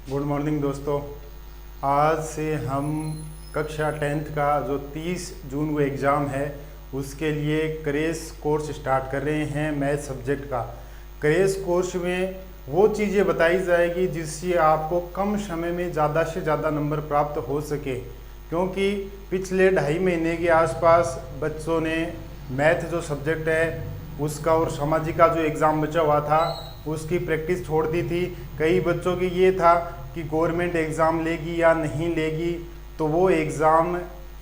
Good morning दोस्तों। आज से हम कक्षा 10th का जो 30 जून को एग्ज़ाम है उसके लिए क्रेश कोर्स स्टार्ट कर रहे हैं मैथ सब्जेक्ट का। क्रेश कोर्स में वो चीज़ें बताई जाएगी जिससे आपको कम समय में ज़्यादा से ज़्यादा नंबर प्राप्त हो सके, क्योंकि पिछले 2.5 महीने के आसपास बच्चों ने मैथ जो सब्जेक्ट है उसका और सामाजिक का जो एग्ज़ाम बचा हुआ था उसकी प्रैक्टिस छोड़ दी थी। कई बच्चों की ये था कि गवर्नमेंट एग्ज़ाम लेगी या नहीं लेगी, तो वो एग्ज़ाम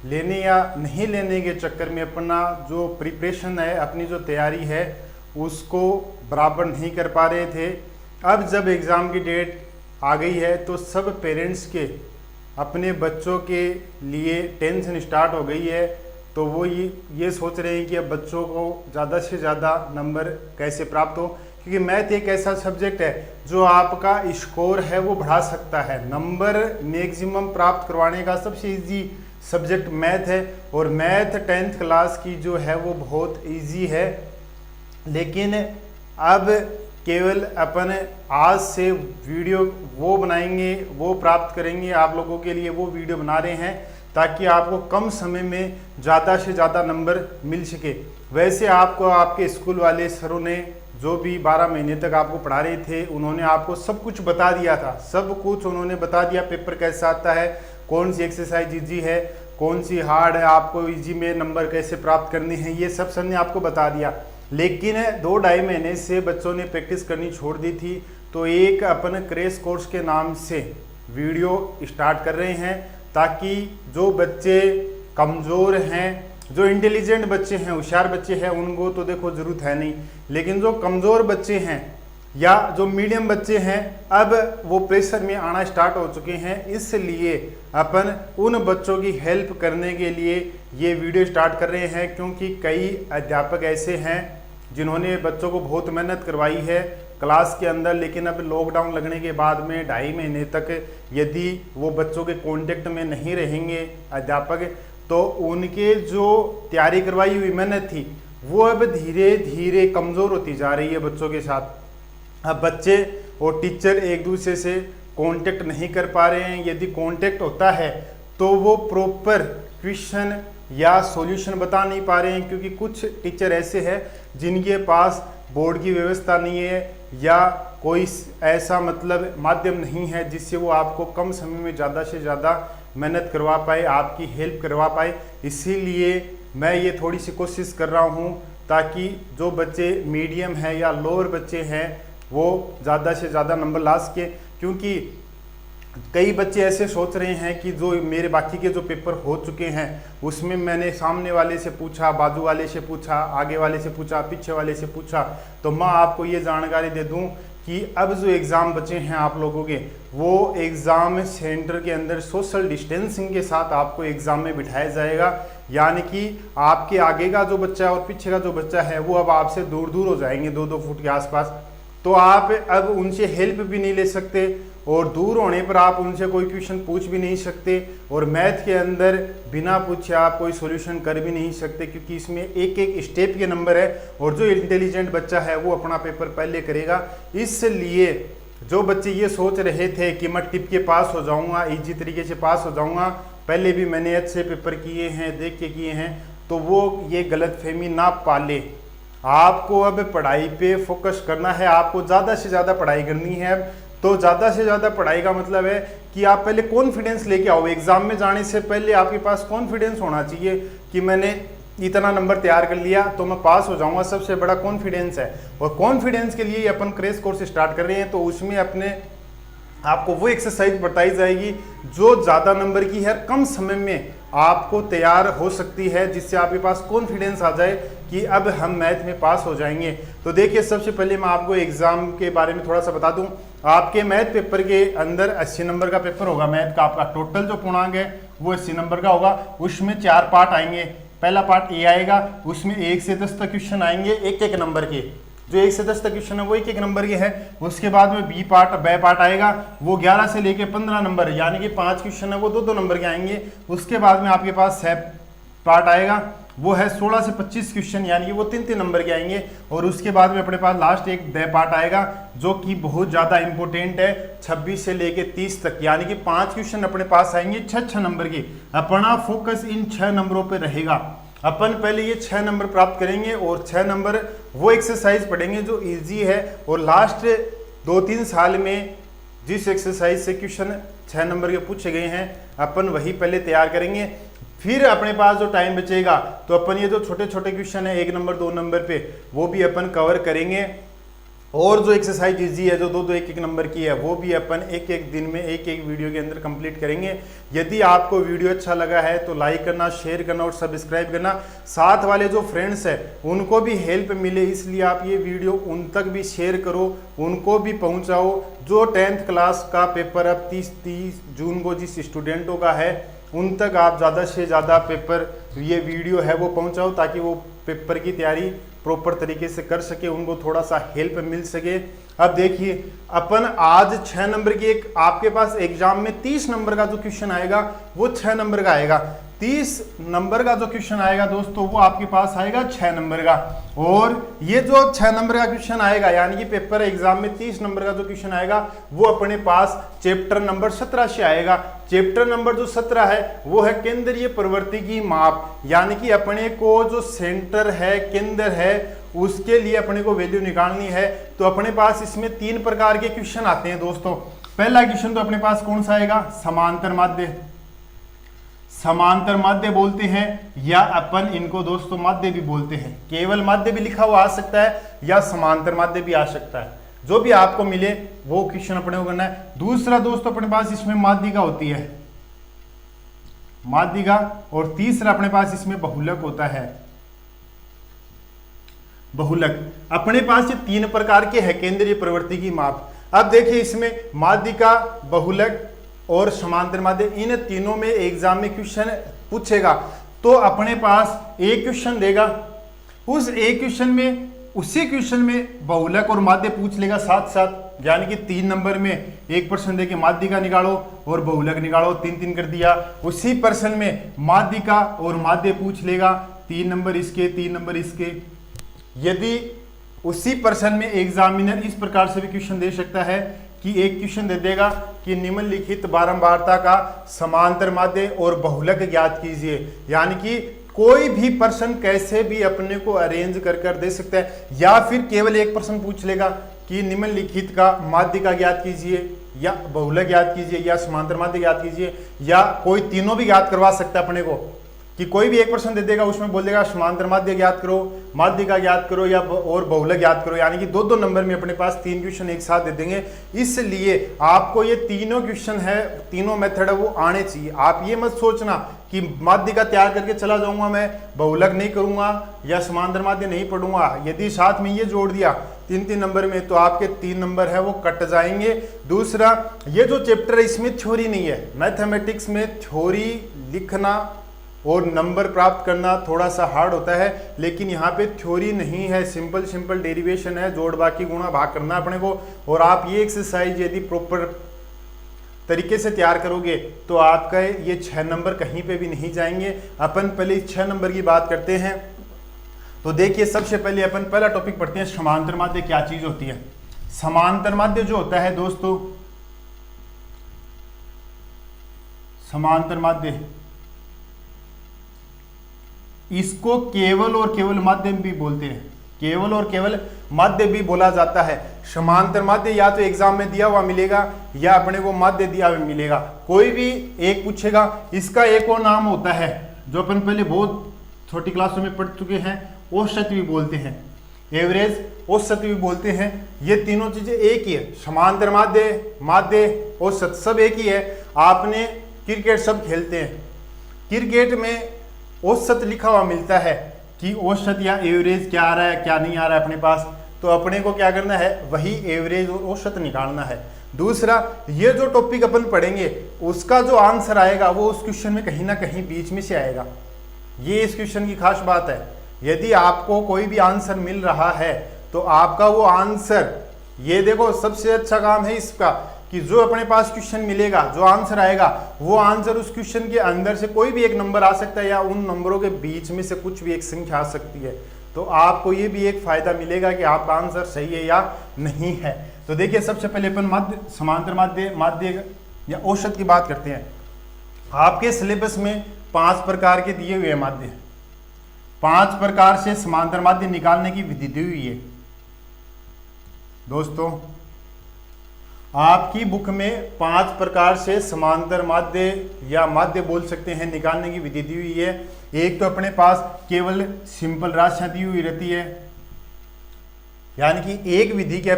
लेने या नहीं लेने के चक्कर में अपना जो प्रिपरेशन है, अपनी जो तैयारी है उसको बराबर नहीं कर पा रहे थे। अब जब एग्ज़ाम की डेट आ गई है तो सब पेरेंट्स के अपने बच्चों के लिए टेंशन स्टार्ट हो गई है, तो वो ये सोच रहे हैं कि अब बच्चों को ज़्यादा से ज़्यादा नंबर कैसे प्राप्त हो, क्योंकि मैथ एक ऐसा सब्जेक्ट है जो आपका स्कोर है वो बढ़ा सकता है। नंबर मैक्सिमम प्राप्त करवाने का सबसे इजी सब्जेक्ट मैथ है और मैथ 10th क्लास की जो है वो बहुत इजी है। लेकिन अब केवल अपन आज से वीडियो वो बनाएंगे, वो प्राप्त करेंगे आप लोगों के लिए, वो वीडियो बना रहे हैं ताकि आपको कम समय में ज़्यादा से ज़्यादा नंबर मिल सके। वैसे आपको आपके स्कूल वाले सरों ने जो भी 12 महीने तक आपको पढ़ा रहे थे उन्होंने आपको सब कुछ बता दिया था, सब कुछ उन्होंने बता दिया। पेपर कैसा आता है, कौन सी एक्सरसाइज इजी है, कौन सी हार्ड है, आपको इजी में नंबर कैसे प्राप्त करने हैं, ये सब सर ने आपको बता दिया। लेकिन 2-2.5 महीने से बच्चों ने प्रैक्टिस करनी छोड़ दी थी, तो एक अपन क्रेश कोर्स के नाम से वीडियो स्टार्ट कर रहे हैं ताकि जो बच्चे कमज़ोर हैं, जो इंटेलिजेंट बच्चे हैं, होशियार बच्चे हैं, उनको तो देखो ज़रूरत है नहीं, लेकिन जो कमज़ोर बच्चे हैं या जो मीडियम बच्चे हैं अब वो प्रेशर में आना स्टार्ट हो चुके हैं। इसलिए अपन उन बच्चों की हेल्प करने के लिए ये वीडियो स्टार्ट कर रहे हैं, क्योंकि कई अध्यापक ऐसे हैं जिन्होंने बच्चों को बहुत मेहनत करवाई है क्लास के अंदर, लेकिन अब लॉकडाउन लगने के बाद में 2.5 महीने तक यदि वो बच्चों के कांटेक्ट में नहीं रहेंगे अध्यापक, तो उनके जो तैयारी करवाई हुई मेहनत थी वो अब धीरे धीरे कमज़ोर होती जा रही है बच्चों के साथ। अब बच्चे और टीचर एक दूसरे से कांटेक्ट नहीं कर पा रहे हैं। यदि कांटेक्ट होता है तो वो प्रॉपर क्वेश्चन या सॉल्यूशन बता नहीं पा रहे हैं, क्योंकि कुछ टीचर ऐसे हैं जिनके पास बोर्ड की व्यवस्था नहीं है या कोई ऐसा मतलब माध्यम नहीं है जिससे वो आपको कम समय में ज़्यादा से ज़्यादा मेहनत करवा पाए, आपकी हेल्प करवा पाए। इसीलिए मैं ये थोड़ी सी कोशिश कर रहा हूँ ताकि जो बच्चे मीडियम हैं या लोअर बच्चे हैं वो ज़्यादा से ज़्यादा नंबर ला सके, क्योंकि कई बच्चे ऐसे सोच रहे हैं कि जो मेरे बाकी के जो पेपर हो चुके हैं उसमें मैंने सामने वाले से पूछा, बाजू वाले से पूछा, आगे वाले से पूछा, पीछे वाले से पूछा, तो मैं आपको ये जानकारी दे दूं कि अब जो एग्ज़ाम बचे हैं आप लोगों के, वो एग्ज़ाम सेंटर के अंदर सोशल डिस्टेंसिंग के साथ आपको एग्ज़ाम में बिठाया जाएगा। यानी कि आपके आगे का जो बच्चा है और पीछे का जो बच्चा है वो अब आपसे दूर दूर हो जाएंगे 2-2 फुट के आसपास, तो आप अब उनसे हेल्प भी नहीं ले सकते और दूर होने पर आप उनसे कोई क्वेश्चन पूछ भी नहीं सकते और मैथ के अंदर बिना पूछे आप कोई सॉल्यूशन कर भी नहीं सकते, क्योंकि इसमें एक एक स्टेप के नंबर है और जो इंटेलिजेंट बच्चा है वो अपना पेपर पहले करेगा। इसलिए जो बच्चे ये सोच रहे थे कि मैं टिप के पास हो जाऊंगा, इजी तरीके से पास हो जाऊंगा, पहले भी मैंने अच्छे पेपर किए हैं, देख के किए हैं, तो वो ये गलतफहमी ना पाले। आपको अब पढ़ाई पे फोकस करना है, आपको ज़्यादा से ज़्यादा पढ़ाई करनी है। तो ज़्यादा से ज़्यादा पढ़ाई का मतलब है कि आप पहले कॉन्फिडेंस लेके आओ। एग्ज़ाम में जाने से पहले आपके पास कॉन्फिडेंस होना चाहिए कि मैंने इतना नंबर तैयार कर लिया तो मैं पास हो जाऊंगा, सबसे बड़ा कॉन्फिडेंस है। और कॉन्फिडेंस के लिए अपन क्रेश कोर्स स्टार्ट कर रहे हैं, तो उसमें अपने आपको वो एक्सरसाइज बताई जाएगी जो ज़्यादा नंबर की है, कम समय में आपको तैयार हो सकती है, जिससे आपके पास कॉन्फिडेंस आ जाए कि अब हम मैथ में पास हो जाएंगे। तो देखिए, सबसे पहले मैं आपको एग्ज़ाम के बारे में थोड़ा सा बता दूं। आपके मैथ पेपर के अंदर 80 नंबर का पेपर होगा। मैथ का आपका टोटल जो पूर्णांक है वो 80 नंबर का होगा। उसमें 4 पार्ट आएंगे। पहला पार्ट ए आएगा, उसमें 1 से 10 तक क्वेश्चन आएंगे एक एक नंबर के। जो 1 से 10 तक क्वेश्चन है वो एक एक नंबर के हैं। उसके बाद में बी पार्ट आएगा, वो 11 से लेके 15 नंबर, यानी कि 5 क्वेश्चन है वो 2-2 नंबर के आएंगे। उसके बाद में आपके पास 6 पार्ट आएगा, वो है 16 से 25 क्वेश्चन, यानी कि वो 3-3 नंबर के आएंगे। और उसके बाद में अपने पास लास्ट एक द पार्ट आएगा जो कि बहुत ज़्यादा इंपॉर्टेंट है, 26 से लेके 30 तक, यानी कि 5 क्वेश्चन अपने पास आएंगे 6-6 नंबर के। अपना फोकस इन 6 नंबरों पर रहेगा। अपन पहले ये 6 नंबर प्राप्त करेंगे और 6 नंबर वो एक्सरसाइज पढ़ेंगे जो इजी है, और लास्ट 2-3 साल में जिस एक्सरसाइज से क्वेश्चन 6 नंबर के पूछे गए हैं अपन वही पहले तैयार करेंगे। फिर अपने पास जो टाइम बचेगा तो अपन ये जो छोटे छोटे क्वेश्चन है 1 नंबर 2 नंबर पे वो भी अपन कवर करेंगे, और जो एक्सरसाइज इजी है जो 2-2 1-1 नंबर की है वो भी अपन एक दिन में एक वीडियो के अंदर कंप्लीट करेंगे। यदि आपको वीडियो अच्छा लगा है तो लाइक करना, शेयर करना और सब्सक्राइब करना। साथ वाले जो फ्रेंड्स हैं उनको भी हेल्प मिले इसलिए आप ये वीडियो उन तक भी शेयर करो, उनको भी पहुंचाओ। जो 10th क्लास का पेपर अब 30 जून को जिस स्टूडेंटों का है उन तक आप ज़्यादा से ज़्यादा पेपर ये वीडियो है वो पहुंचाओ, ताकि वो पेपर की तैयारी प्रॉपर तरीके से कर सके, उनको थोड़ा सा हेल्प मिल सके। अब देखिए अपन आज 6 नंबर की एक आपके पास एग्जाम में 30 नंबर का जो क्वेश्चन आएगा वो 6 नंबर का आएगा। 30 नंबर का जो क्वेश्चन आएगा दोस्तों वो आपके पास आएगा 6 नंबर का, और ये जो 6 नंबर का क्वेश्चन आएगा यानी कि पेपर एग्जाम में 30 नंबर का जो क्वेश्चन आएगा वो अपने पास चैप्टर नंबर 17 से आएगा। चैप्टर नंबर जो 17 है वो है केंद्रीय प्रवृत्ति की माप, यानी कि अपने को जो सेंटर है, केंद्र है, उसके लिए अपने को वैल्यू निकालनी है। तो अपने पास इसमें 3 प्रकार के क्वेश्चन आते हैं दोस्तों। पहला क्वेश्चन तो अपने पास कौन सा आएगा, समांतर माध्य। समांतर माध्य बोलते हैं या अपन इनको दोस्तों माध्य भी बोलते हैं। केवल माध्य भी लिखा हुआ आ सकता है या समांतर माध्य भी आ सकता है, जो भी आपको मिले वो क्वेश्चन अपने को करना है। दूसरा दोस्तों अपने पास इसमें माध्यिका होती है, माध्यिका, और तीसरा अपने पास इसमें बहुलक होता है, बहुलक। अपने पास ये 3 प्रकार के हैं केंद्रीय प्रवृत्ति की माप। अब देखिए इसमें माध्यिका, बहुलक और समांतर माध्य, इन तीनों में एग्जाम में क्वेश्चन पूछेगा तो अपने पास एक क्वेश्चन देगा, उस एक क्वेश्चन में उसी क्वेश्चन में बहुलक और माध्य पूछ लेगा साथ साथ, यानी कि 3 नंबर में एक प्रश्न देके माध्यिका निकालो और बहुलक निकालो, 3-3 कर दिया। उसी प्रश्न में माध्यिका और माध्य पूछ लेगा, 3 नंबर इसके 3 नंबर इसके। यदि उसी प्रश्न में एग्जामिनर इस प्रकार से भी क्वेश्चन दे सकता है कि एक क्वेश्चन दे देगा कि निम्नलिखित बारंबारता का समांतर माध्य और बहुलक ज्ञात कीजिए, यानी कि कोई भी प्रश्न कैसे भी अपने को अरेंज कर दे सकता है, या फिर केवल एक प्रश्न पूछ लेगा कि निम्नलिखित का माध्यिका ज्ञात कीजिए या बहुलक ज्ञात कीजिए या समांतर माध्य ज्ञात कीजिए, या कोई तीनों भी ज्ञात करवा सकता है अपने को, कि कोई भी एक प्रश्न दे देगा उसमें बोल देगा समांतर माध्य ज्ञात करो, माध्यिका ज्ञात करो या और बहुलक ज्ञात करो, यानी कि 2-2 नंबर में अपने पास 3 क्वेश्चन एक साथ दे देंगे। इसलिए आपको ये तीनों क्वेश्चन है, तीनों मेथड है वो आने चाहिए। आप ये मत सोचना कि माध्यिका तैयार करके चला जाऊंगा मैं, बहुलक नहीं करूंगा या समांतर माध्य नहीं पढ़ूंगा। यदि साथ में ये जोड़ दिया 3-3 नंबर में तो आपके 3 नंबर है वो कट जाएंगे। दूसरा, ये जो चैप्टर है इसमें थ्योरी नहीं है। मैथमेटिक्स में थ्योरी लिखना और नंबर प्राप्त करना थोड़ा सा हार्ड होता है, लेकिन यहाँ पे थ्योरी नहीं है, सिंपल डेरिवेशन है, जोड़ बाकी गुणा भाग करना अपने को। और आप ये एक्सरसाइज यदि प्रॉपर तरीके से तैयार करोगे तो आपका ये 6 नंबर कहीं पे भी नहीं जाएंगे। अपन पहले 6 नंबर की बात करते हैं। तो देखिए सबसे पहले अपन पहला टॉपिक पढ़ते हैं, समांतर माध्य क्या चीज होती है। समांतर माध्य जो होता है दोस्तों, समांतर माध्य इसको केवल और केवल माध्यम भी बोलते हैं, केवल और केवल माध्य भी बोला जाता है। समांतर माध्य या तो एग्जाम में दिया हुआ मिलेगा या अपने को माध्य दिया हुआ मिलेगा, कोई भी एक पूछेगा। इसका एक और नाम होता है जो अपन पहले बहुत छोटी क्लासों में पढ़ चुके हैं, औसत भी बोलते हैं, एवरेज औसत भी बोलते हैं। ये तीनों चीजें एक ही है, समांतर माध्य, माध्य, औसत सब एक ही है। आपने क्रिकेट सब खेलते हैं, क्रिकेट में औसत लिखा हुआ मिलता है कि औसत या एवरेज क्या आ रहा है क्या नहीं आ रहा है अपने पास, तो अपने को क्या करना है, वही एवरेज और औसत निकालना है। दूसरा, ये जो टॉपिक अपन पढ़ेंगे उसका जो आंसर आएगा वो उस क्वेश्चन में कहीं ना कहीं बीच में से आएगा। ये इस क्वेश्चन की खास बात है। यदि आपको कोई भी आंसर मिल रहा है तो आपका वो आंसर, ये देखो सबसे अच्छा काम है इसका कि जो अपने पास क्वेश्चन मिलेगा, जो आंसर आएगा, वो आंसर उस क्वेश्चन के अंदर से कोई भी एक नंबर आ सकता है या उन नंबरों के बीच में से कुछ भी एक संख्या आ सकती है। तो आपको ये भी एक फायदा मिलेगा कि आपका आंसर सही है या नहीं है। तो देखिए सबसे पहले अपन माध्य, समांतर माध्य, माध्य या औसत की बात करते हैं। आपके सिलेबस में 5 प्रकार के दिए हुए माध्य, 5 प्रकार से समांतर माध्य निकालने की विधि दी हुई है। दोस्तों आपकी बुक में 5 प्रकार से समांतर माध्य या माध्य बोल सकते हैं निकालने की विधि दी हुई है। एक तो अपने पास केवल सिंपल राशियां दी हुई रहती है, यानी कि एक विधि के,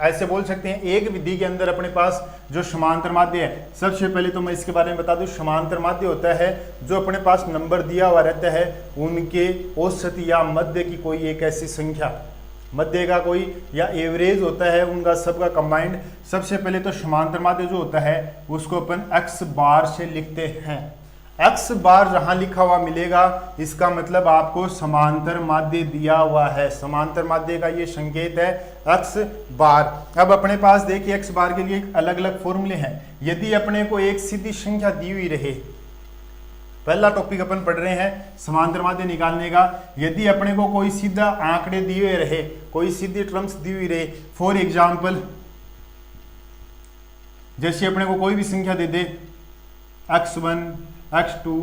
ऐसे बोल सकते हैं एक विधि के अंदर अपने पास जो समांतर माध्य है, सबसे पहले तो मैं इसके बारे में बता दूं, समांतर माध्य होता है जो अपने पास नंबर दिया हुआ रहता है उनके औसत या मध्य की कोई एक ऐसी संख्या, मध्य का कोई या एवरेज होता है उनका सबका कंबाइंड। सबसे पहले तो समांतर माध्य जो होता है उसको अपन x बार से लिखते हैं। x बार जहां लिखा हुआ मिलेगा इसका मतलब आपको समांतर माध्य दिया हुआ है। समांतर माध्य का ये संकेत है x बार। अब अपने पास देखिए x बार के लिए अलग अलग फॉर्मूले हैं। यदि अपने को एक सीधी संख्या दी हुई रहे, पहला टॉपिक अपन पढ़ रहे हैं समांतर माध्य निकालने का, यदि अपने को कोई सीधा आंकड़े दिए हुए रहे, कोई सीधी टर्म्स दी हुई रहे, फॉर एग्जाम्पल जैसे अपने को कोई भी संख्या दे दे x1, x2,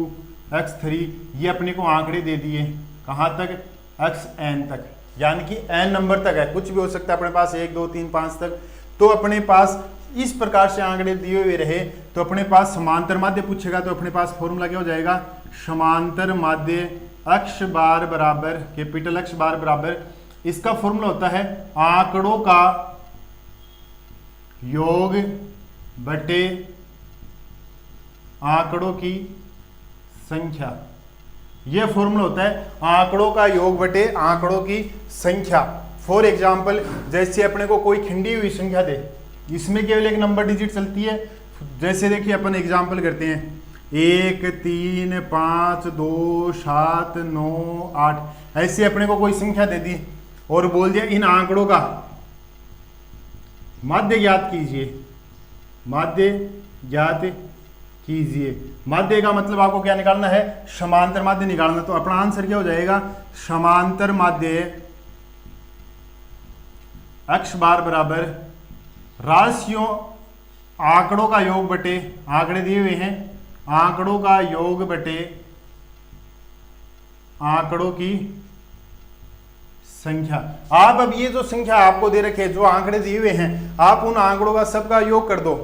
x3, ये अपने को आंकड़े दे दिए कहाँ तक, xn तक, यानी कि n नंबर तक है, कुछ भी हो सकता है अपने पास 1 2 3 5 तक। तो अपने पास इस प्रकार से आंकड़े दिए हुए रहे तो अपने पास समांतर माध्य पूछेगा तो अपने पास फॉर्मूला क्या हो जाएगा, समांतर माध्य x बार बराबर कैपिटल X बार बराबर, इसका फॉर्मूला होता है आंकड़ों का योग बटे आंकड़ों की संख्या। यह फॉर्मूला होता है आंकड़ों का योग बटे आंकड़ों की संख्या। फॉर एग्जाम्पल जैसे अपने को कोई खिंडी हुई संख्या दे, इसमें केवल एक नंबर डिजिट चलती है। जैसे देखिए अपन एग्जाम्पल करते हैं 1 3 5 2 7 9 8, ऐसे अपने को कोई संख्या दे दी और बोल दिया इन आंकड़ों का माध्य ज्ञात कीजिए, माध्य ज्ञात कीजिए। माध्य का मतलब आपको क्या निकालना है, समांतर माध्य निकालना। तो अपना आंसर क्या हो जाएगा, समांतर माध्य x बार बराबर राशियों आंकड़ों का योग बटे, आंकड़े दिए हुए हैं, आंकड़ों का योग बटे आंकड़ों की संख्या। आप अब ये जो संख्या आपको दे रखे जो आंकड़े दिए हुए हैं, आप उन आंकड़ों का सबका योग कर दो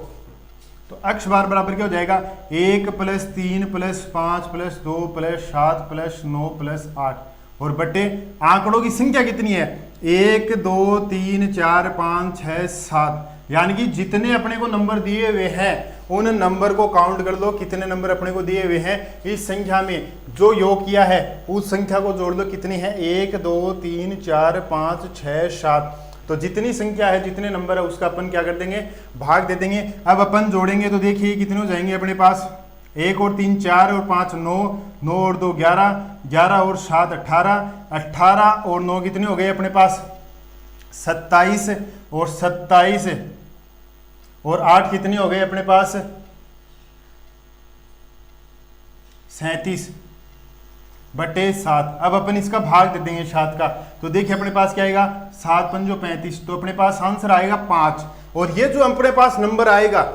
तो x बार बराबर क्या हो जाएगा, 1 + 3 + 5 + 2 + 7 + 9 + 8 और बटे आंकड़ों की संख्या कितनी है, 1 2 3 4 5 6 7, यानी कि जितने अपने को नंबर दिए हुए हैं उन नंबर को काउंट कर लो, कितने नंबर अपने को दिए हुए हैं इस संख्या में, जो योग किया है उस संख्या को जोड़ लो कितनी है, 1 2 3 4 5 6 7। तो जितनी संख्या है, जितने नंबर है उसका अपन क्या कर देंगे, भाग दे देंगे। अब अपन जोड़ेंगे तो देखिए कितने हो जाएंगे अपने पास, 1 और 3 4 और 5 9, 9 और 2 11, 11 और 7 18, 18 और 9 कितने हो गए अपने पास 27 और 27 और 8 कितने हो गए अपने पास 37 बटे 7। अब अपन इसका भाग दे देंगे 7 का, तो देखिए अपने पास क्या आएगा, 7 पंजो 35, तो अपने पास आंसर आएगा 5। और ये जो अपने पास नंबर आएगा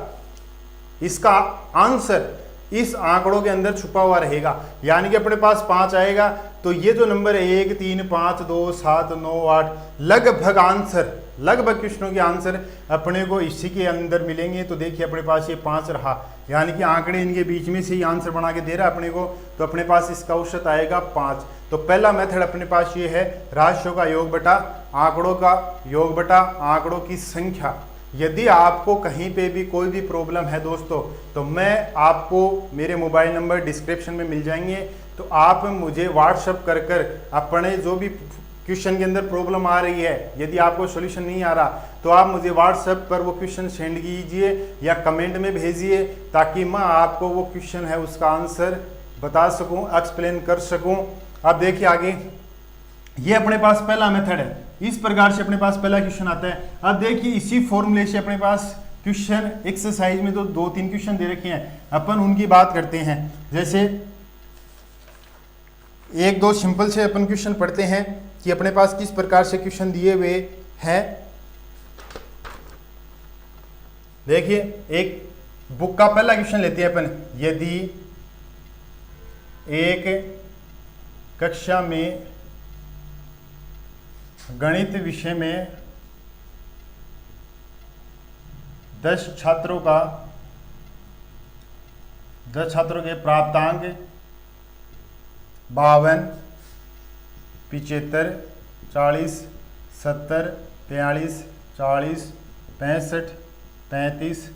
इसका आंसर इस आंकड़ों के अंदर छुपा हुआ रहेगा, यानी कि अपने पास 5 आएगा तो ये जो नंबर है 1 3 5 2 7 9 8 लगभग आंसर, लगभग क्वेश्चनों के आंसर अपने को इसी के अंदर मिलेंगे। तो देखिए अपने पास ये 5 रहा, यानी कि आंकड़े इनके बीच में से ही आंसर बना के दे रहा है अपने को, तो अपने पास इसका औसत आएगा 5। तो पहला मेथड अपने पास ये है राशियों का योग बटा आंकड़ों का योग बटा आंकड़ों की संख्या। यदि आपको कहीं पे भी कोई भी प्रॉब्लम है दोस्तों, तो मैं आपको मेरे मोबाइल नंबर डिस्क्रिप्शन में मिल जाएंगे, तो आप मुझे व्हाट्सअप कर कर अपने जो भी क्वेश्चन के अंदर प्रॉब्लम आ रही है, यदि आपको सॉल्यूशन नहीं आ रहा तो आप मुझे व्हाट्सएप पर वो क्वेश्चन सेंड कीजिए या कमेंट में भेजिए, ताकि मैं आपको वो क्वेश्चन है उसका आंसर बता सकूं, एक्सप्लेन कर सकूं। अब देखिए आगे, ये अपने पास पहला मेथड है, इस प्रकार से अपने पास पहला क्वेश्चन आता है। अब देखिए इसी फॉर्मूले से अपने पास क्वेश्चन एक्सरसाइज में तो 2-3 क्वेश्चन दे रखे हैं, अपन उनकी बात करते हैं। जैसे 1-2 सिंपल से अपन क्वेश्चन पढ़ते हैं कि अपने पास किस प्रकार से क्वेश्चन दिए हुए हैं। देखिए, एक बुक का पहला क्वेश्चन लेते हैं अपन। यदि एक कक्षा में गणित विषय में 10 छात्रों के प्राप्तांक 52, 75, 40, 70, 43, 40, 65, 35,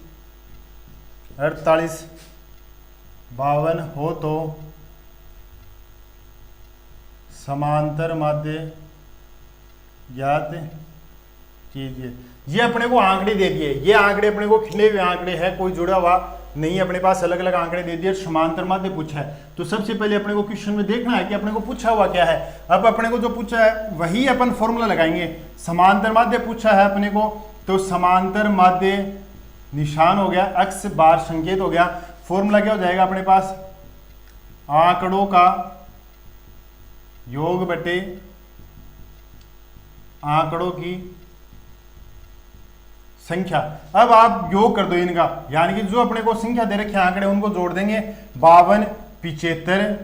48, 52 हो तो समांतर माध्य ज्ञात कीजिए। ये अपने को आंकड़े दे दिए, ये आंकड़े अपने को खिले हुए आंकड़े हैं, कोई जुड़ा हुआ नहीं, अपने पास अलग अलग आंकड़े दे दिए, समांतर माध्य पूछा है। तो सबसे पहले अपने को क्वेश्चन में देखना है कि अपने को पूछा हुआ क्या है। अब अपने को जो पूछा है वही अपन फॉर्मूला लगाएंगे। समांतर माध्य पूछा है अपने को, तो समांतर माध्य निशान हो गया, अक्ष बार संकेत हो गया। फॉर्मूला क्या हो जाएगा अपने पास, आंकड़ों का योग बटे आंकड़ों की संख्या। अब आप योग कर दो इनका, यानी कि जो अपने को संख्या दे रखे आंकड़े उनको जोड़ देंगे। 52, 75,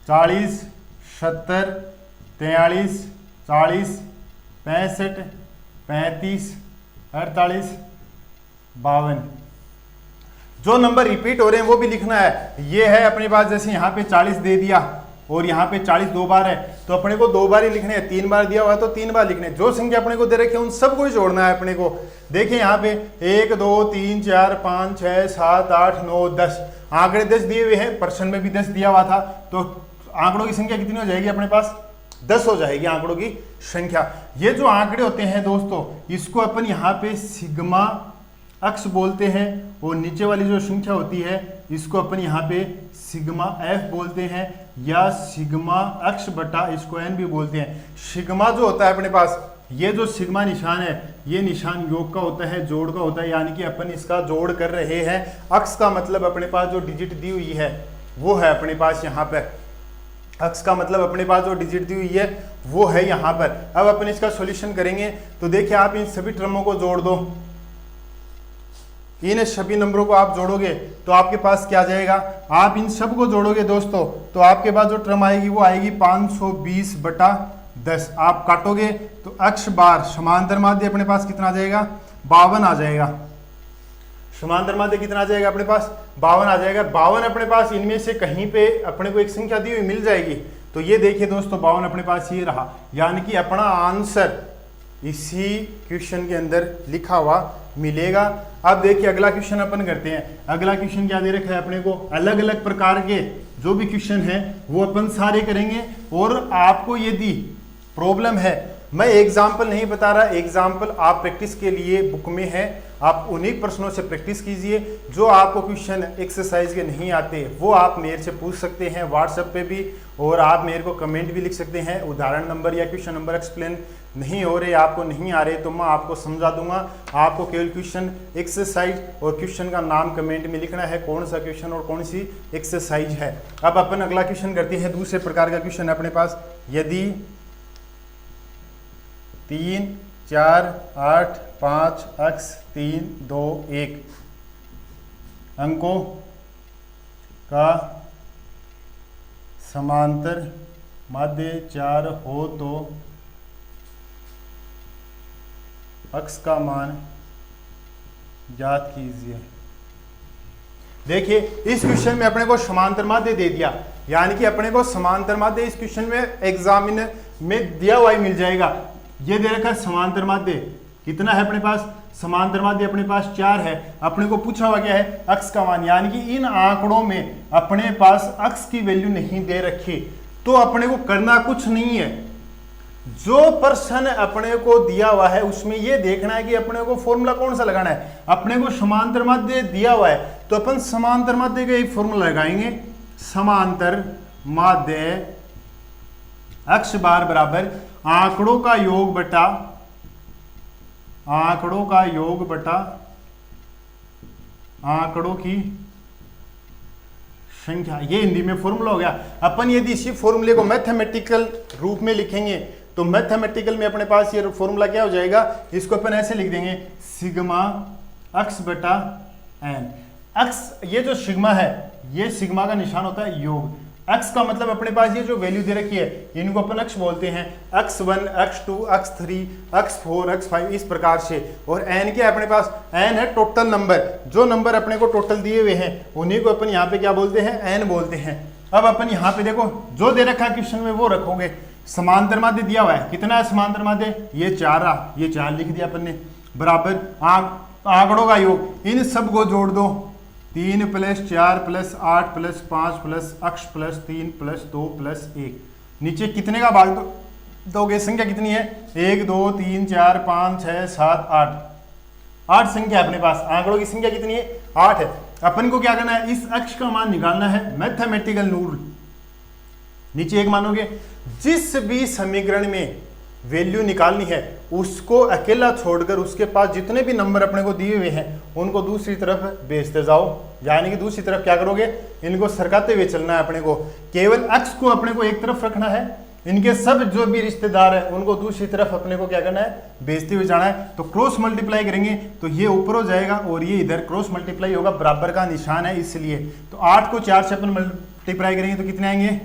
40, 70, 43, 40, 65, 35, 48, 52। जो नंबर रिपीट हो रहे हैं वो भी लिखना है। ये है अपने पास, जैसे यहाँ पे 40 दे दिया और यहाँ पे 40 2 बार है, तो अपने को 2 बार ही लिखने हैं। 3 बार दिया हुआ है तो 3 बार लिखने हैं। जो संख्या अपने को दे रखे उन सबको ही जोड़ना है अपने को। देखिए यहाँ पे 1 2 3 4 5 6 7 8 9 10 आंकड़े 10 दिए हुए हैं। प्रश्न में भी 10 दिया हुआ था, तो आंकड़ों की संख्या कितनी हो जाएगी अपने पास, 10 हो जाएगी आंकड़ों की संख्या। ये जो आंकड़े होते हैं दोस्तों, इसको अपन यहाँ पे सिग्मा अक्ष बोलते हैं, और नीचे वाली जो संख्या होती है इसको अपन यहाँ पे सिग्मा एफ बोलते हैं, या सिग्मा अक्ष बटा इसको एन भी बोलते हैं। सिग्मा जो होता है अपने पास, ये जो सिग्मा निशान है ये निशान योग का होता है, जोड़ का होता है, यानी कि अपन इसका जोड़ कर रहे हैं। अक्ष का मतलब अपने पास जो डिजिट दी हुई है वो है अपने पास यहाँ पर, अक्ष का मतलब अपने पास जो डिजिट दी हुई है वो है यहाँ पर। अब अपन इसका सॉल्यूशन करेंगे, तो देखिए आप इन सभी टर्मों को जोड़ दो, इन सभी नंबरों को आप जोड़ोगे तो आपके पास क्या जाएगा, आप इन सब को जोड़ोगे दोस्तों तो आपके पास जो टर्म आएगी वो आएगी 520 बटा 10। आप काटोगे तो अक्ष बार समांतर माध्य अपने पास कितना आ जाएगा, 52 आ जाएगा। समांतर माध्य कितना आ जाएगा अपने पास, 52 आ जाएगा। 52 अपने पास इनमें से कहीं पे अपने को एक संख्या दी हुई मिल जाएगी, तो ये देखिए दोस्तों 52 अपने पास ये रहा, यानी कि अपना आंसर इसी क्वेश्चन के अंदर लिखा हुआ मिलेगा। अब देखिए अगला क्वेश्चन अपन करते हैं। अगला क्वेश्चन क्या दे रखा है अपने को, अलग अलग प्रकार के जो भी क्वेश्चन है वो अपन सारे करेंगे। और आपको यदि प्रॉब्लम है, मैं एग्जाम्पल नहीं बता रहा, एग्जाम्पल आप प्रैक्टिस के लिए बुक में है, आप उन्हीं प्रश्नों से प्रैक्टिस कीजिए। जो आपको क्वेश्चन एक्सरसाइज के नहीं आते वो आप मेरे से पूछ सकते हैं व्हाट्सएप पे भी, और आप मेरे को कमेंट भी लिख सकते हैं। उदाहरण नंबर या क्वेश्चन नंबर एक्सप्लेन नहीं हो रहे, आपको नहीं आ रहे, तो मैं आपको समझा दूंगा। आपको केवल क्वेश्चन एक्सरसाइज और क्वेश्चन का नाम कमेंट में लिखना है, कौन सा क्वेश्चन और कौन सी एक्सरसाइज है। अब अपन अगला क्वेश्चन करते हैं। दूसरे प्रकार का क्वेश्चन है अपने पास, यदि 3 4 8 5 अक्ष 3 2 1 अंकों का समांतर माध्य 4 हो तो अक्ष का मान ज्ञात कीजिए। देखिए इस क्वेश्चन में अपने को समांतर माध्य दे दिया, यानी कि अपने को समांतर माध्य इस क्वेश्चन में एग्जामिनर में दिया हुआ ही मिल जाएगा। ये दे रखा है समांतर माध्य कितना है अपने पास, समांतर माध्य अपने पास 4 है। अपने को पूछा हुआ क्या है, अक्ष का मान, यानी कि इन आंकड़ों में अपने पास अक्ष की वैल्यू नहीं दे रखी, तो अपने को करना कुछ नहीं है। जो प्रश्न अपने को दिया हुआ है उसमें ये देखना है कि अपने को फॉर्मूला कौन सा लगाना है। अपने को समांतर माध्य दिया हुआ है तो अपन समांतर माध्य का एक फॉर्मूला लगाएंगे, समांतर माध्य अक्ष बार बराबर आंकड़ों का योग बटा आंकड़ों की संख्या, ये हिंदी में फॉर्मूला हो गया। अपन यदि इसी फॉर्मूले को मैथमेटिकल रूप में लिखेंगे तो मैथमेटिकल में अपने पास ये फॉर्मूला क्या हो जाएगा, इसको अपन ऐसे लिख देंगे सिग्मा x बटा n। x, ये जो सिग्मा है, ये सिग्मा का निशान होता है योग। x का मतलब अपने पास ये जो वैल्यू दे रखी है इनको अपन x बोलते हैं, x1 x2 x3 x4 x5 इस प्रकार से। और n क्या है अपने पास, n है टोटल नंबर, जो नंबर अपने को टोटल दिए हुए हैं उन्हीं को अपन यहाँ पे क्या बोलते हैं, n बोलते हैं। अब अपन यहाँ पे देखो जो दे रखा है क्वेश्चन में वो रखोगे। समांतर माध्य दिया हुआ है, कितना है समांतर माध्य, ये 4 रहा, ये 4 लिख दिया अपन ने, बराबर आंकड़ों का योग, इन सब को जोड़ दो, 3 + 4 + 8 + 5 + x + 3 + 2 + 1, नीचे कितने का भाग दोगे, संख्या कितनी है, 1 2 3 4 5 6 7 8, 8 संख्या अपने पास, आंकड़ों की संख्या कितनी है, 8 है। अपन को क्या करना है, इस x का मान निकालना है, मैथमेटिकल रूल। नीचे एक मानोगे, जिस भी समीकरण में वैल्यू निकालनी है उसको अकेला छोड़कर उसके पास जितने भी नंबर अपने को दिए हुए हैं उनको दूसरी तरफ भेजते जाओ, यानी कि दूसरी तरफ क्या करोगे, इनको सरकाते हुए चलना है अपने को। केवल x को अपने को एक तरफ रखना है, इनके सब जो भी रिश्तेदार है उनको दूसरी तरफ अपने को क्या करना है, भेजते हुए जाना है। तो क्रॉस मल्टीप्लाई करेंगे तो ये ऊपर हो जाएगा और ये इधर क्रॉस मल्टीप्लाई होगा, बराबर का निशान है इसलिए। तो 8 को 4 से अपन मल्टीप्लाई करेंगे तो कितने आएंगे,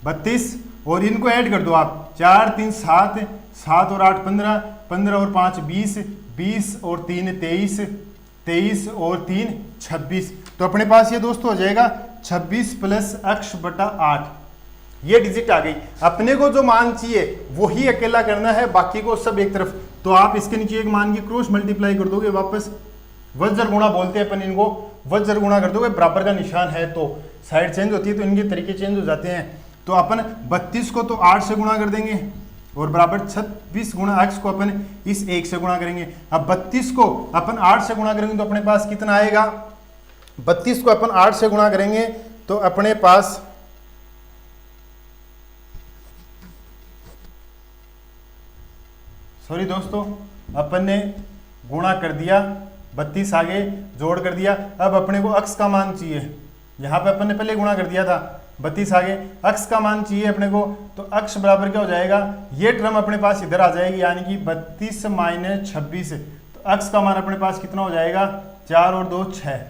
32, और इनको ऐड कर दो आप, 4 3 7, 7 और 8 15, 15 और 5 20, 20 और 3 23, 23 और 3 26। तो अपने पास ये दोस्तों हो जाएगा 26 + x बटा 8, ये डिजिट आ गई। अपने को जो मान चाहिए वही अकेला करना है, बाकी को सब एक तरफ। तो आप इसके नीचे एक मान की क्रॉस मल्टीप्लाई कर दोगे, वापस वज्र गुणा बोलते हैं अपन इनको, वज्र गुणा कर दोगे, बराबर का निशान है तो साइड चेंज होती है तो इनके तरीके चेंज हो जाते हैं। तो अपन 32 को तो 8 से गुणा कर देंगे और बराबर 26 गुणा x को अपन इस 1 से गुणा करेंगे। अब 32 को अपन 8 से गुणा करेंगे तो अपने पास कितना आएगा, 32 को अपन 8 से गुणा करेंगे तो अपने पास सॉरी दोस्तों, अपन ने गुणा कर दिया, 32 आगे जोड़ कर दिया। अब अपने को x का मान चाहिए, यहाँ पे अपन ने पहले गुणा कर दिया था, 32 आगे x का मान चाहिए अपने को, तो x बराबर क्या हो जाएगा, ये टर्म अपने पास इधर आ जाएगी, यानी कि 32 - 26। तो x का मान अपने पास कितना हो जाएगा, 4 और 2 6।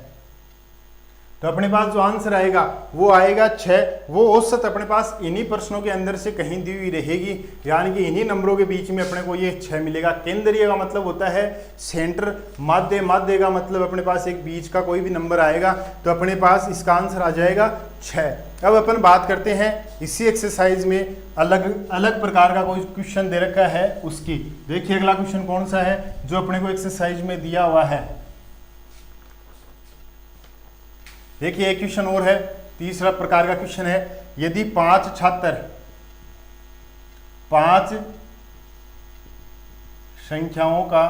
तो अपने पास जो आंसर आएगा वो आएगा 6। वो औसत अपने पास इन्हीं प्रश्नों के अंदर से कहीं दी हुई रहेगी, यानी कि इन्हीं नंबरों के बीच में अपने को ये 6 मिलेगा। केंद्रीय का मतलब होता है सेंटर, माध्य, माध्य का मतलब अपने पास एक बीच का कोई भी नंबर आएगा, तो अपने पास इसका आंसर आ जाएगा 6। अब अपन बात करते हैं इसी एक्सरसाइज में अलग अलग प्रकार का कोई क्वेश्चन दे रखा है उसकी। देखिए अगला क्वेश्चन कौन सा है जो अपने को एक्सरसाइज में दिया हुआ है। देखिए एक क्वेश्चन और है, तीसरा प्रकार का क्वेश्चन है, यदि 5 छात्र 5 संख्याओं का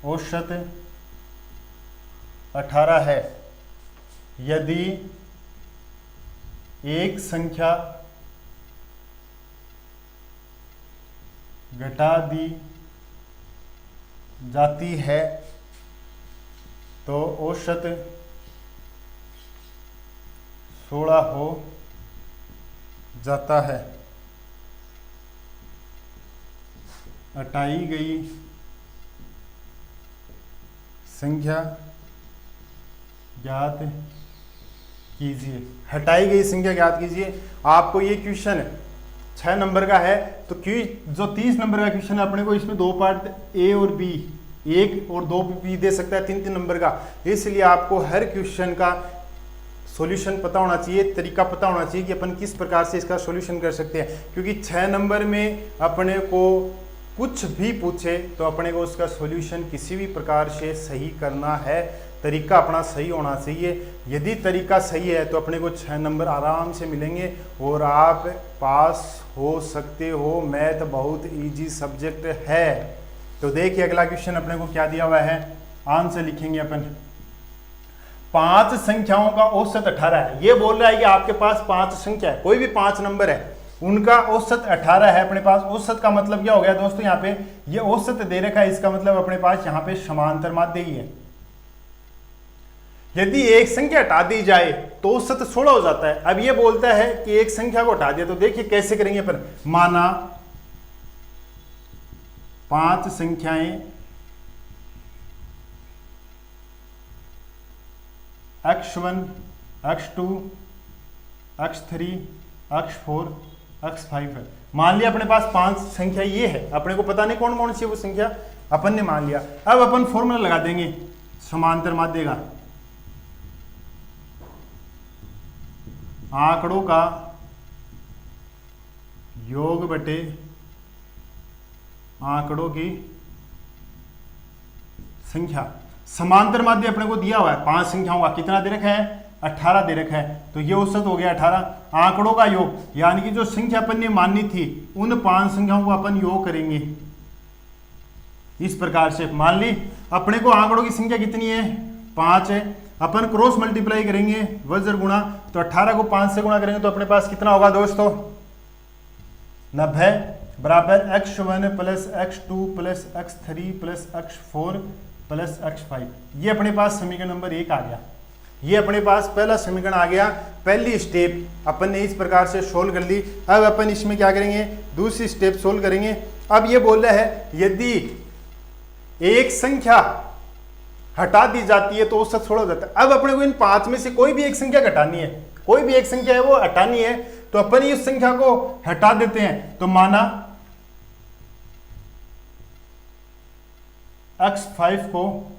औसत 18 है, यदि एक संख्या घटा दी जाती है तो औसत 16 हो जाता है। हटाई गई संख्या ज्ञात कीजिए। हटाई गई संख्या ज्ञात कीजिए। आपको ये क्वेश्चन 6 नंबर का है, तो जो 30 नंबर का क्वेश्चन है अपने को इसमें 2 पार्ट ए और बी, 1 और 2 भी दे सकता है, 3-3 नंबर का। इसलिए आपको हर क्वेश्चन का सॉल्यूशन पता होना चाहिए, तरीका पता होना चाहिए कि अपन किस प्रकार से इसका सॉल्यूशन कर सकते हैं, क्योंकि 6 नंबर में अपने को कुछ भी पूछे तो अपने को उसका सॉल्यूशन किसी भी प्रकार से सही करना है, तरीका अपना सही होना चाहिए। यदि तरीका सही है तो अपने को 6 नंबर आराम से मिलेंगे और आप पास हो सकते हो। मैथ बहुत इजी सब्जेक्ट है। तो देखिए अगला क्वेश्चन अपने को क्या दिया हुआ है, आंसर लिखेंगे अपन। 5 संख्याओं का औसत 18 है। ये बोल रहा है कि आपके पास 5 संख्या है, कोई भी 5 नंबर है, उनका औसत 18 है अपने पास। औसत का मतलब क्या हो गया दोस्तों, यहाँ पे ये औसत दे रखा है, इसका मतलब अपने पास यहाँ पे समांतर माध्य ही है। यदि एक संख्या हटा दी जाए तो औसत 16 हो जाता है। अब ये बोलता है कि एक संख्या को हटा दिया, तो देखिए कैसे करेंगे अपन। माना 5 संख्याएं x1 x2 x3 x4 x5 है। मान लिया अपने पास 5 संख्या ये है, अपने को पता नहीं कौन कौन सी वो संख्या, अपन ने मान लिया। अब अपन फॉर्मूला लगा देंगे समांतर माध्य का, आंकड़ों का योग बटे आंकड़ों की संख्या। समांतर माध्य अपने को दिया हुआ है 5 संख्याओं का, कितना दे रखा है 18 दे रखा है, तो ये औसत हो गया 18। आंकड़ों का योग यानी कि जो संख्या अपन ने माननी थी उन 5 संख्याओं को अपन योग करेंगे इस प्रकार से। मान ली अपने को आंकड़ों की संख्या कितनी है 5 है, अपन क्रॉस मल्टीप्लाई करेंगे वज्र गुणा, तो 18 को 5 से गुणा करेंगे तो अपने पास कितना होगा दोस्तों 90 बराबर x1 plus x2 plus x3 plus x4 plus x5। ये अपने पास समीकरण नंबर 1 आ गया। ये अपने पास पहला समीकरण आ गया। पहली स्टेप अपन ने इस प्रकार से सोल्व कर ली। अब अपन इसमें क्या करेंगे, दूसरी स्टेप सोल्व करेंगे। अब ये बोल रहा है यदि एक संख्या हटा दी जाती है तो औसत 16 हो जाता है। अब अपने को इन 5 में से कोई भी एक संख्या घटानी है, कोई भी एक संख्या है वो हटानी है, तो अपन इस संख्या को हटा देते हैं। तो माना x5 को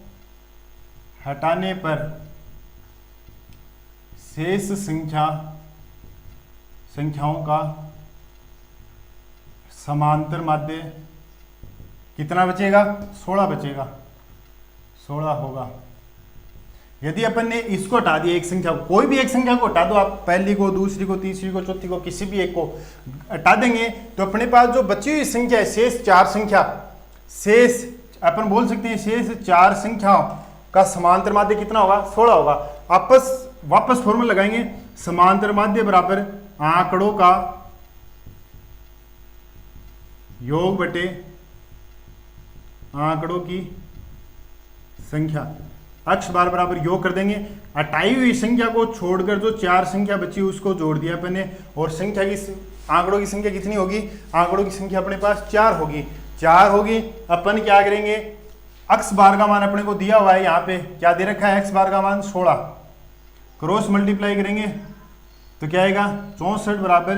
हटाने पर शेष संख्याओं का समांतर माध्य कितना बचेगा 16 बचेगा, 16 होगा। यदि अपन ने इसको हटा दिया एक संख्या को, कोई भी एक संख्या को हटा दो आप, पहली को, दूसरी को, तीसरी को, चौथी को, किसी भी एक को हटा देंगे तो अपने पास जो बची हुई संख्या है शेष 4 संख्या, शेष अपन बोल सकते हैं शेष 4 संख्याओं का समांतर माध्य कितना होगा 16 होगा। वापस फॉर्मूला लगाएंगे, समांतर माध्य बराबर आंकड़ों का योग बटे आंकड़ों की संख्या। अक्ष बार बराबर योग कर देंगे, हटाई हुई संख्या को छोड़कर जो 4 संख्या बची उसको जोड़ दिया अपन ने, और संख्या की आंकड़ों की संख्या कितनी होगी, आंकड़ों की संख्या अपने पास 4 होगी। 4 होगी, अपन क्या करेंगे x बार का मान अपने को दिया हुआ है, यहाँ पे क्या दे रखा है x बार का मान 16, क्रॉस मल्टीप्लाई करेंगे तो क्या आएगा 64 बराबर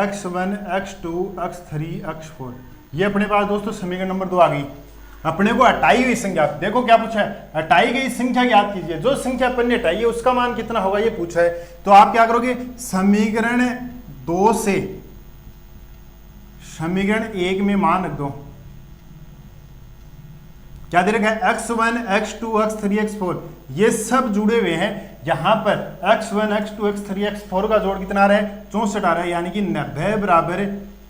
x1 x2 x3 x4। ये अपने पास दोस्तों समीकरण नंबर 2 आ गई। अपने को हटाई हुई संख्या, देखो क्या पूछा है, हटाई गई संख्या याद कीजिए, जो संख्या अपन ने हटाई है उसका मान कितना होगा ये पूछा है। तो आप क्या करोगे, समीकरण 2 से समीकरण 1 में मान रख दो। क्या दे रखा है x1 x2 x3 x4, ये सब जुड़े हुए हैं। यहां पर x1 x2 x3 x4 का जोड़ कितना आ रहा है 64 आ रहा है, यानी कि 90 बराबर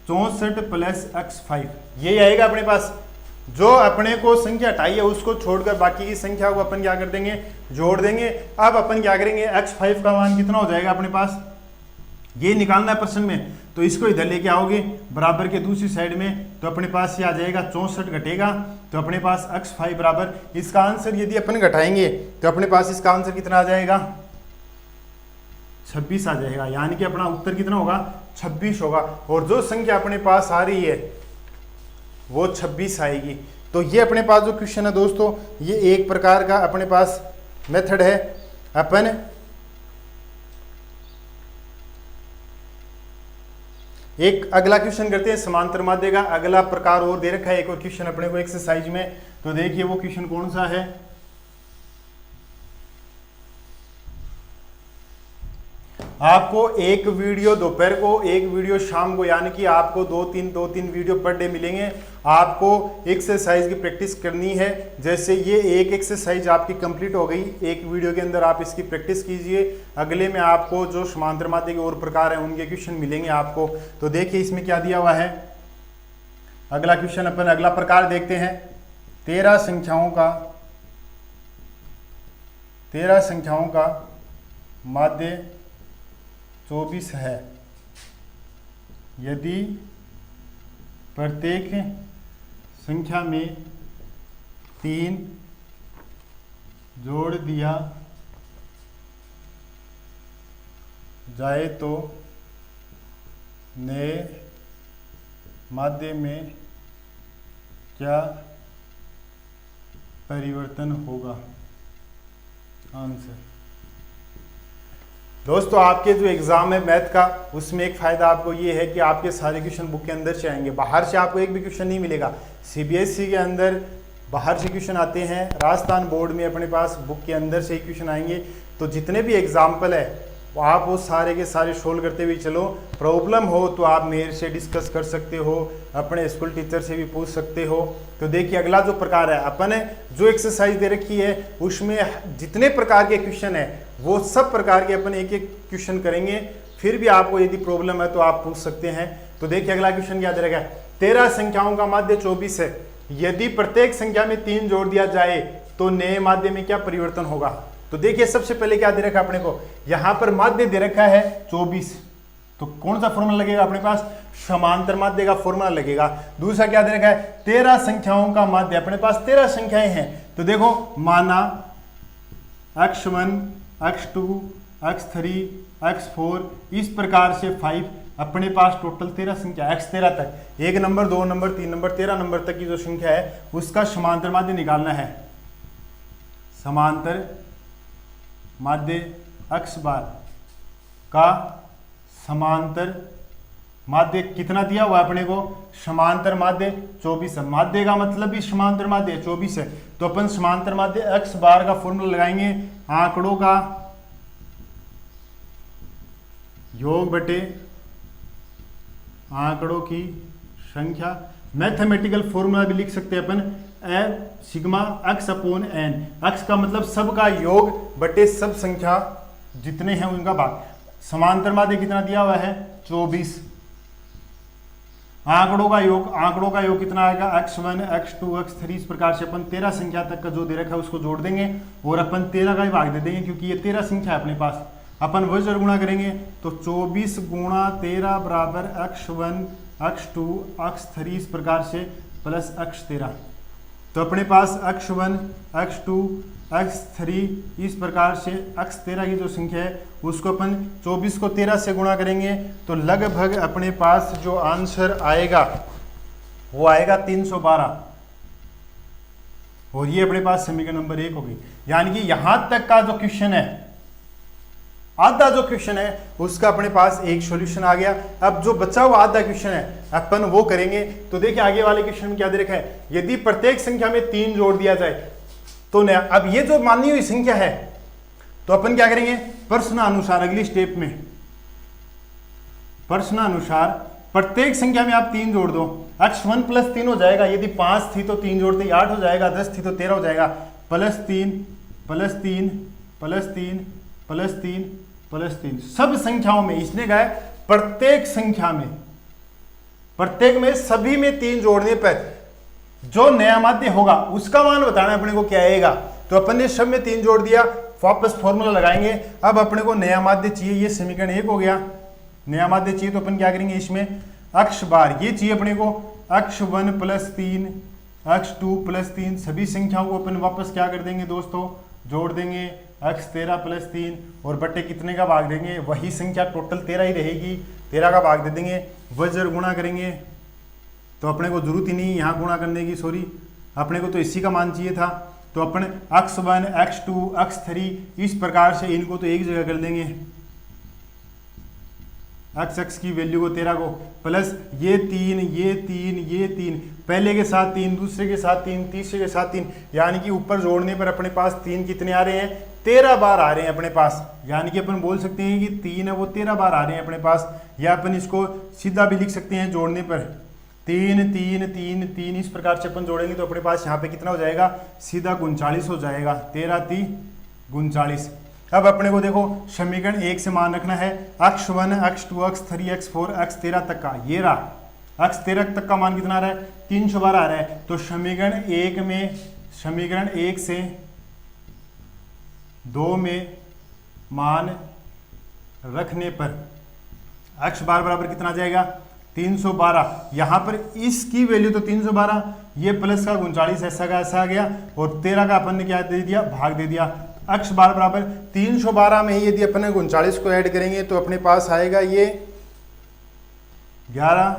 64 प्लस x5 ये आएगा अपने पास। जो अपने को संख्या हटाई है उसको छोड़कर बाकी की संख्या को अपन क्या कर देंगे जोड़ देंगे। अब अपन क्या करेंगे x5 का मान कितना हो जाएगा अपने पास, ये निकालना है प्रश्न में, तो इसको इधर लेके आओगे बराबर के दूसरी साइड में, तो अपने पास ये आ जाएगा 64 घटेगा, तो अपने पास x5 बराबर, इसका आंसर यदि अपन घटाएंगे तो अपने पास इसका आंसर कितना आ जाएगा 26 आ जाएगा, यानी कि अपना उत्तर कितना होगा 26 होगा। और जो संख्या अपने पास आ रही है वो 26 आएगी। तो ये अपने पास जो क्वेश्चन है दोस्तों, ये एक प्रकार का अपने पास मेथड है। अपन एक अगला क्वेश्चन करते हैं समांतर माध्य का, अगला प्रकार और दे रखा है एक और क्वेश्चन अपने को एक्सरसाइज में। तो देखिए वो क्वेश्चन कौन सा है, आपको एक वीडियो दोपहर को, एक वीडियो शाम को, यानी कि आपको दो तीन वीडियो पर डे मिलेंगे। आपको एक्सरसाइज की प्रैक्टिस करनी है। जैसे ये एक एक्सरसाइज आपकी कंप्लीट हो गई, एक वीडियो के अंदर आप इसकी प्रैक्टिस कीजिए। अगले में आपको जो समांतर माध्य के और प्रकार हैं उनके क्वेश्चन मिलेंगे आपको। तो देखिए इसमें क्या दिया हुआ है, अगला क्वेश्चन अपन अगला प्रकार देखते हैं। 13 संख्याओं का माध्य 24 है। यदि प्रत्येक संख्या में 3 जोड़ दिया जाए तो नए माध्य में क्या परिवर्तन होगा? आंसर। दोस्तों, आपके जो एग्ज़ाम है मैथ का, उसमें एक फ़ायदा आपको ये है कि आपके सारे क्वेश्चन बुक के अंदर से आएंगे, बाहर से आपको एक भी क्वेश्चन नहीं मिलेगा। सीबीएसई के अंदर बाहर से क्वेश्चन आते हैं, राजस्थान बोर्ड में अपने पास बुक के अंदर से ही क्वेश्चन आएंगे। तो जितने भी एग्जाम्पल है आप वो सारे के सारे सोल्व करते हुए चलो। प्रॉब्लम हो तो आप मेरे से डिस्कस कर सकते हो, अपने स्कूल टीचर से भी पूछ सकते हो। तो देखिए, अगला जो प्रकार है, अपन जो एक्सरसाइज दे रखी है उसमें जितने प्रकार के क्वेश्चन है वो सब प्रकार के अपन एक एक क्वेश्चन करेंगे। फिर भी आपको यदि प्रॉब्लम है तो आप पूछ सकते हैं। तो देखिए, अगला क्वेश्चन क्या दे रखा है, 13 संख्याओं का माध्य 24 है। यदि प्रत्येक संख्या में 3 जोड़ दिया जाए तो नए माध्य में क्या परिवर्तन होगा? तो देखिए, सबसे पहले क्या दे रखा है अपने को, यहां पर माध्य दे रखा है 24। तो कौन सा फॉर्मूला लगेगा अपने पास? समांतर माध्य का फॉर्मूला लगेगा। दूसरा क्या दे रखा है, 13 संख्याओं का माध्य। अपने पास 13 संख्याएं हैं, तो देखो माना x1 x2 x3 x4 इस प्रकार से 5। अपने पास टोटल 13 संख्या, x 13 तक, 1 नंबर 2 नंबर 3 नंबर 13 नंबर तक की जो संख्या है उसका समांतर माध्य निकालना है। समांतर माध्य x बार का समांतर माध्य कितना दिया हुआ अपने को? समांतर माध्य 24 है। माध्य का मतलब भी समांतर माध्य 24 है। तो अपन समांतर माध्य x बार का फॉर्मूला लगाएंगे, आंकड़ों का योग बटे आंकड़ों की संख्या। मैथमेटिकल फॉर्मूला भी लिख सकते हैं अपन, ए sigma x upon n। x का मतलब सब का योग बटे सब संख्या जितने हैं उनका भाग। समांतर माध्य कितना दिया हुआ है? 24। आंकड़ों का योग कितना आएगा? x1 x2 x3 इस प्रकार से अपन 13 संख्या तक का जो दे रखा है उसको जोड़ देंगे और अपन 13 का ही भाग दे देंगे, क्योंकि ये 13 संख्या है अपने पास। अपन वजर गुणा करेंगे तो 24 गुणा 13 बराबर x1 x2 x3 इस प्रकार से प्लस x13। तो अपने पास x1 x2 x3 इस प्रकार से x13 की जो संख्या है उसको अपन 24 को 13 से गुणा करेंगे तो लगभग अपने पास जो आंसर आएगा वो आएगा 312। और ये अपने पास समीकरण नंबर 1 होगी। यानी कि यहां तक का जो क्वेश्चन है, आधा जो क्वेश्चन है उसका अपने पास एक सॉल्यूशन आ गया। अब जो बचा हुआ आधा क्वेश्चन है अपन वो करेंगे। तो देखिए, आगे वाले क्वेश्चन में क्या दे रखा है, यदि प्रत्येक संख्या में 3 जोड़ दिया जाए तो नया। अब ये जो मानी हुई संख्या है तो अपन क्या करेंगे, प्रश्नानुसार अगली स्टेप में प्रश्नानुसार प्रत्येक संख्या में आप 3 जोड़ दो। x1 प्लस 3 हो जाएगा, यदि 5 थी तो 3 जोड़ते 8 हो जाएगा, 10 थी तो 13 हो जाएगा, plus 3 plus 3 plus 3 plus 3 plus 3। सब संख्याओं में इसने कहा प्रत्येक संख्या में, प्रत्येक में सभी में 3 जोड़ने पर जो नया माध्य होगा उसका मान बताना है अपने को क्या आएगा। तो अपन ने सब में 3 जोड़ दिया, वापस फॉर्मूला लगाएंगे। अब अपने को नया माध्य चाहिए, ये समीकरण 1 हो गया। नया माध्य चाहिए तो अपन क्या करेंगे, इसमें x बार ये चाहिए अपने को, x1 प्लस 3 x2 प्लस 3 सभी संख्याओं को अपन वापस क्या कर देंगे दोस्तों, जोड़ देंगे। x13 प्लस 3 और बट्टे कितने का भाग देंगे, वही संख्या टोटल 13 ही रहेगी, 13 का भाग दे देंगे। वज्र गुणा करेंगे तो अपने को जरूरत ही नहीं यहाँ गुणा करने की, सॉरी अपने को तो इसी का मान चाहिए था। तो अपन x1 x2 x3 इस प्रकार से इनको तो एक जगह कर देंगे, x की वैल्यू को 13 को, प्लस ये 3 ये 3 ये 3, पहले के साथ 3 दूसरे के साथ 3 तीसरे के साथ 3, यानी कि ऊपर जोड़ने पर अपने पास 3 कितने आ रहे हैं, 13 बार आ रहे हैं अपने पास। यानी कि अपन बोल सकते हैं कि 3 है वो 13 बार आ रहे हैं अपने पास। या अपन इसको सीधा भी लिख सकते हैं, जोड़ने पर 3 3 3 3 इस प्रकार से अपन जोड़ेंगे तो अपने पास यहाँ पे कितना हो जाएगा, सीधा 39 हो जाएगा, 13 3 39। अब अपने को देखो समीकरण 1 से मान रखना है, x1 x2 x3 x4 x13 तक का, ये रहा x13 तक का मान कितना आ रहा है, 312 आ रहा है। तो समीकरण 1 से 2 में मान रखने पर x बार बराबर कितना आ जाएगा, 312। यहाँ पर इसकी वैल्यू तो 312, ये प्लस का 39 ऐसा का ऐसा आ गया, और 13 का अपन ने क्या दे दिया, भाग दे दिया। अक्ष बार बराबर 312 में ही यदि अपन ने 39 को ऐड करेंगे तो अपने पास आएगा ये 11,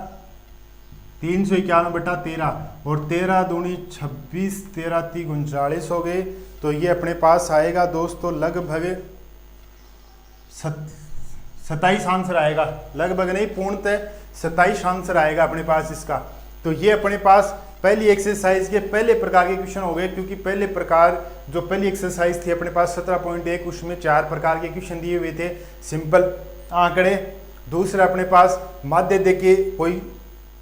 391/13, और 13 दूनी 26, 13 × 39 हो गए। तो ये अपने पास आएगा दोस्तों लगभग 27 आंसर आएगा, लगभग नहीं पूर्णतः 27 आंसर आएगा अपने पास इसका। तो ये अपने पास पहली एक्सरसाइज के पहले प्रकार के क्वेश्चन हो गए, क्योंकि पहले प्रकार जो पहली एक्सरसाइज थी अपने पास 17.1, उसमें 4 प्रकार के क्वेश्चन दिए हुए थे, सिंपल आंकड़े। दूसरा अपने पास माध्य दे के कोई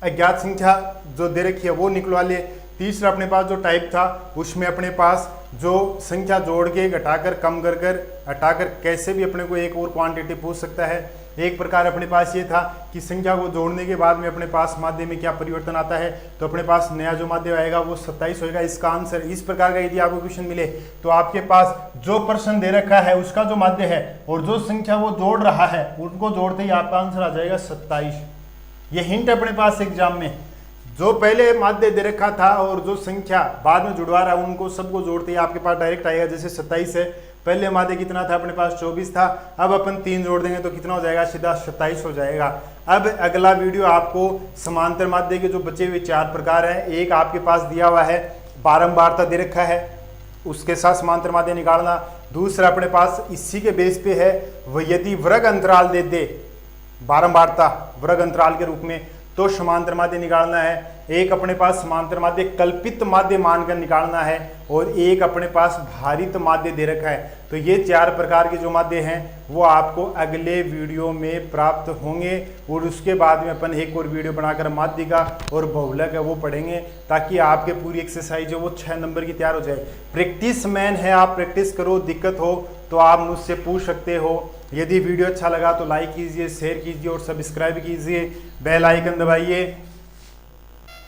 अज्ञात संख्या जो दे रखी है वो निकलवा ले। तीसरा अपने पास जो टाइप था उसमें अपने पास जो संख्या जोड़ के घटाकर कम कर कर हटाकर कैसे भी अपने को एक और क्वांटिटी पूछ सकता है। एक प्रकार अपने पास ये था कि संख्या को जोड़ने के बाद में अपने पास माध्य में क्या परिवर्तन आता है, तो अपने पास नया जो माध्य आएगा वो 27 होएगा। इसका आंसर इस प्रकार का यदि आपको क्वेश्चन मिले तो आपके पास जो प्रश्न दे रखा है उसका जो माध्य है और जो संख्या वो जोड़ रहा है उनको जोड़ते ही आपका आंसर आ जाएगा 27। ये हिंट अपने पास एग्जाम में, जो पहले माध्य दे रखा था और जो संख्या बाद में जुड़वा रहा है उनको सबको जोड़ते ही आपके पास डायरेक्ट आएगा। जैसे 27 है, पहले माध्य कितना था अपने पास 24 था, अब अपन 3 जोड़ देंगे तो कितना हो जाएगा, सीधा 27 हो जाएगा। अब अगला वीडियो आपको समांतर माध्य के जो बचे हुए 4 प्रकार हैं, एक आपके पास दिया हुआ है बारंबारता दे रखा है, उसके साथ समांतर माध्य निकालना। दूसरा अपने पास इसी के बेस पे है वह यदि वर्ग अंतराल दे दे बारंबारता वर्ग अंतराल के रूप में तो समांतर माध्य निकालना है। एक अपने पास समांतर माध्य कल्पित माध्य मानकर निकालना है और एक अपने पास भारित माध्य दे रखा है। तो ये 4 प्रकार के जो माध्य हैं वो आपको अगले वीडियो में प्राप्त होंगे और उसके बाद में अपन एक और वीडियो बनाकर माध्य का और बहुलक है वो पढ़ेंगे, ताकि आपके पूरी एक्सरसाइज जो वो 6 नंबर की तैयार हो जाए। प्रैक्टिस मैन है, आप प्रैक्टिस करो, दिक्कत हो तो आप मुझसे पूछ सकते हो। यदि वीडियो अच्छा लगा तो लाइक कीजिए, शेयर कीजिए और सब्सक्राइब कीजिए, बेल आइकन दबाइए।